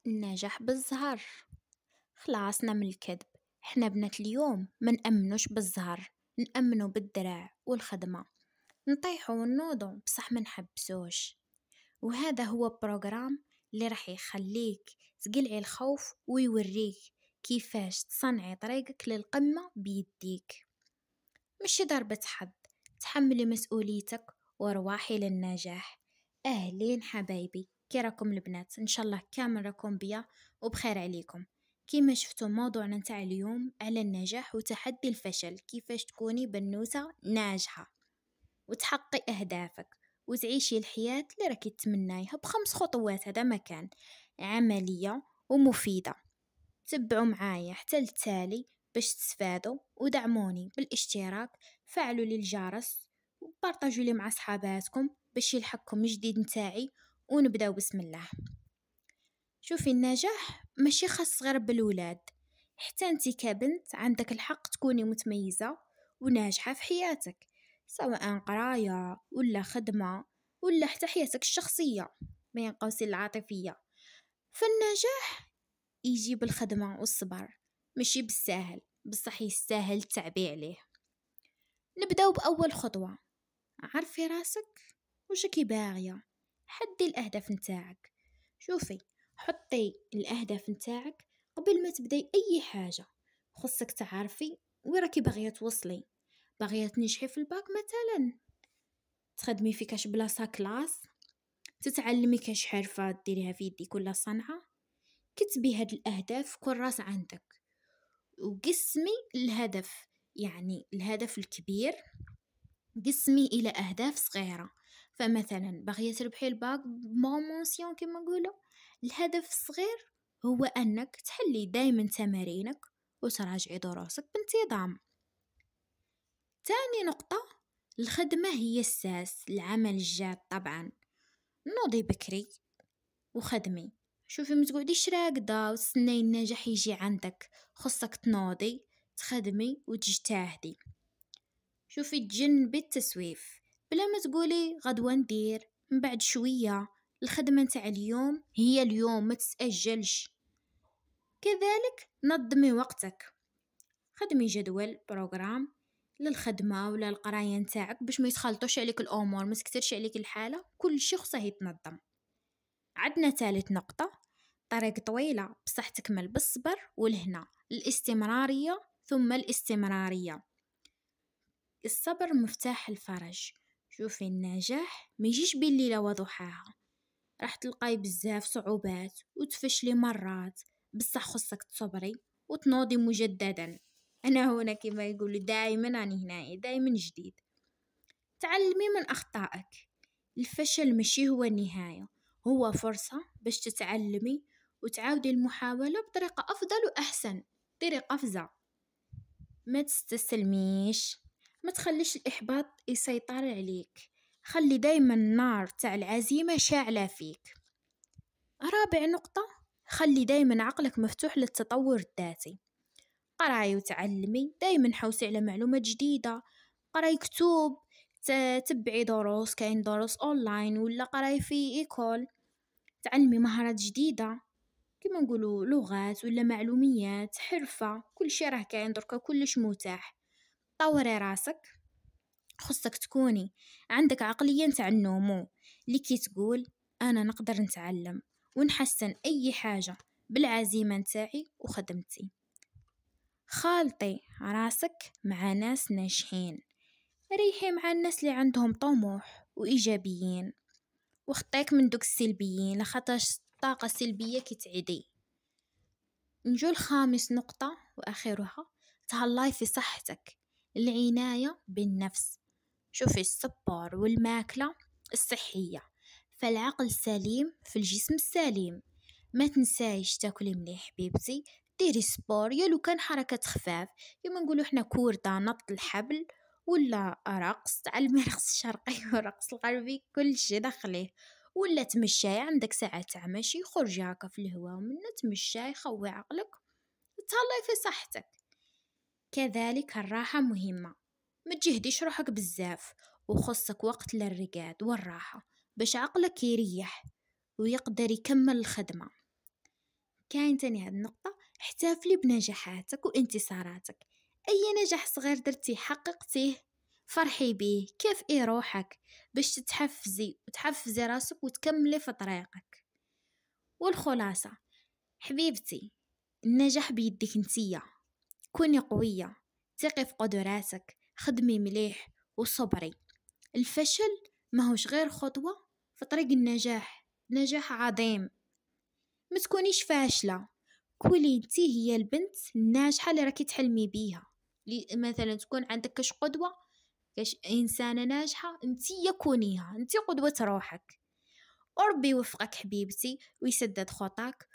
النجاح بالزهر. خلاصنا من الكذب. احنا بنات اليوم ما نأمنوش بالزهر، نأمنو بالدراع والخدمة. نطيحو ونوضو بصح ما نحبسوش. وهذا هو بروجرام اللي راح يخليك تقلعي الخوف ويوريك كيفاش تصنعي طريقك للقمة بيديك. مش ضربة حظ، تحملي مسؤوليتك ورواحي للنجاح. أهلين حبايبي، كي راكم البنات؟ إن شاء الله كامل راكم بيا وبخير عليكم. كيما شفتوا موضوعنا نتاع اليوم على النجاح وتحدي الفشل، كيفاش تكوني بنوتة ناجحة وتحققي أهدافك وتعيشي الحياة اللي راكي تتمنايها ب5 خطوات. هذا مكان عملية ومفيدة. تبعوا معايا حتى التالي باش تستفادوا، ودعموني بالاشتراك، فعلوا لي الجرس وبارطاجوا لي مع صحاباتكم باش يلحقكم جديد نتاعي. ونبداو بسم الله. شوفي، النجاح ماشي خاص غير بالولاد، حتى انتي كبنت عندك الحق تكوني متميزة وناجحة في حياتك، سواء قراية ولا خدمة ولا حتى حياتك الشخصية بين قوسين العاطفية. فالنجاح يجي بالخدمة والصبر، ماشي بالساهل، بصح يستاهل التعبي عليه. نبداو بأول خطوة. عرفي راسك وش راكي باغية، حدي الأهداف نتاعك. شوفي، حطي الأهداف نتاعك قبل ما تبداي أي حاجة. خصك تعرفي وين راكي باغية توصلي. باغية تنجحي في الباك مثلا، تخدمي في كاش بلاصة كلاس، تتعلمي كاش حرفة ديريها في يديك ولا صنعة. كتبي هاد الأهداف في كراس عندك وقسمي الهدف، يعني الهدف الكبير قسمي إلى أهداف صغيرة. فمثلا باغية تربحي الباك بمونسيون كما نقولوا، الهدف الصغير هو أنك تحلي دايما تمارينك وتراجعي دروسك بانتظام. تاني نقطة، الخدمة هي الساس، العمل الجاد طبعا. نوضي بكري وخدمي. شوفي، ما تقعديش راقدة وتستناي النجاح يجي عندك، خصك تنوضي تخدمي وتجتهدي. شوفي، تجنبي التسويف، بلا ما تقولي غدوة ندير من بعد شوية. الخدمة نتاع اليوم هي اليوم، ما تتأجلش. كذلك نظمي وقتك، خدمي جدول بروجرام للخدمة ولا القراية نتاعك باش ما يتخلطوش عليك الأمور، ما تكثرش عليك الحالة، كل شيء خصه يتنظم. عندنا ثالث نقطة، طريق طويلة بصح تكمل بالصبر والهنا. الاستمرارية ثم الاستمرارية، الصبر مفتاح الفرج. شوفي، النجاح ما يجيش بين ليلة وضحاها، راح تلقاي بزاف صعوبات وتفشلي مرات، بصح خصك تصبري وتنوضي مجددا. أنا هنا كما يقولوا دائما راني هنا، دائما جديد. تعلمي من أخطائك، الفشل ماشي هو النهاية، هو فرصة باش تتعلمي وتعاودي المحاولة بطريقة أفضل وأحسن. ديري قفزة، ما تستسلميش، ما تخليش الإحباط يسيطر عليك، خلي دايما النار تاع العزيمة شاعلة فيك. رابع نقطة، خلي دايما عقلك مفتوح للتطور الذاتي. قراي وتعلمي، دايما حوسي على معلومات جديدة، قراي كتب، تبعي دروس، كاين دروس أونلاين ولا قراي في إيكول، تعلمي مهارات جديدة كما نقولوا لغات ولا معلوميات حرفة. كل شيء راه كاين دركا، كلش متاح. طوري راسك، خصك تكوني عندك عقلية نتاع النمو، اللي كي تقول أنا نقدر نتعلم ونحسن أي حاجة بالعزيمة نتاعي وخدمتي. خالطي راسك مع ناس ناجحين، ريحي مع الناس اللي عندهم طموح وإيجابيين، وخطيك من دوك السلبيين، لخاطرش الطاقة السلبية كتعدي. نجو الخامس نقطة وآخرها، تهلاي في صحتك، العناية بالنفس. شوفي، السبور والماكلة الصحية، فالعقل السليم في الجسم السليم. ما تنسايش تاكلي مليح حبيبتي، ديري سبور، يالو كان حركة خفاف كما نقولوا احنا كوردة، نط الحبل ولا رقص، تعلمي رقص الشرقي ورقص الغربي، كل شي دخليه. ولا تمشاي، عندك ساعة تاع مشي، خرجي هكا في الهواء ومنه تمشاي، خوي عقلك، تهلاي في صحتك. كذلك الراحة مهمة، ما تجهديش روحك بزاف، وخصك وقت للرقاد والراحة باش عقلك يريح ويقدر يكمل الخدمة. كاين تاني هاد النقطة، احتفلي بنجاحاتك وانتصاراتك. أي نجاح صغير درتيه حققتيه فرحي بيه، كافئي روحك باش تحفزي راسك وتكملي في طريقك. والخلاصة حبيبتي، النجاح بيدك نتيا، كوني قوية، ثقي في قدراتك، خدمي مليح وصبري. الفشل ماهوش غير خطوة في طريق النجاح، نجاح عظيم. ما تكونيش فاشلة، كوني انتي هي البنت الناجحة اللي راكي تحلمي بيها. مثلا تكون عندك كاش قدوة، كاش إنسانة ناجحة، انتي كونيها، انتي قدوة روحك. وربي يوفقك حبيبتي ويسدد خطاك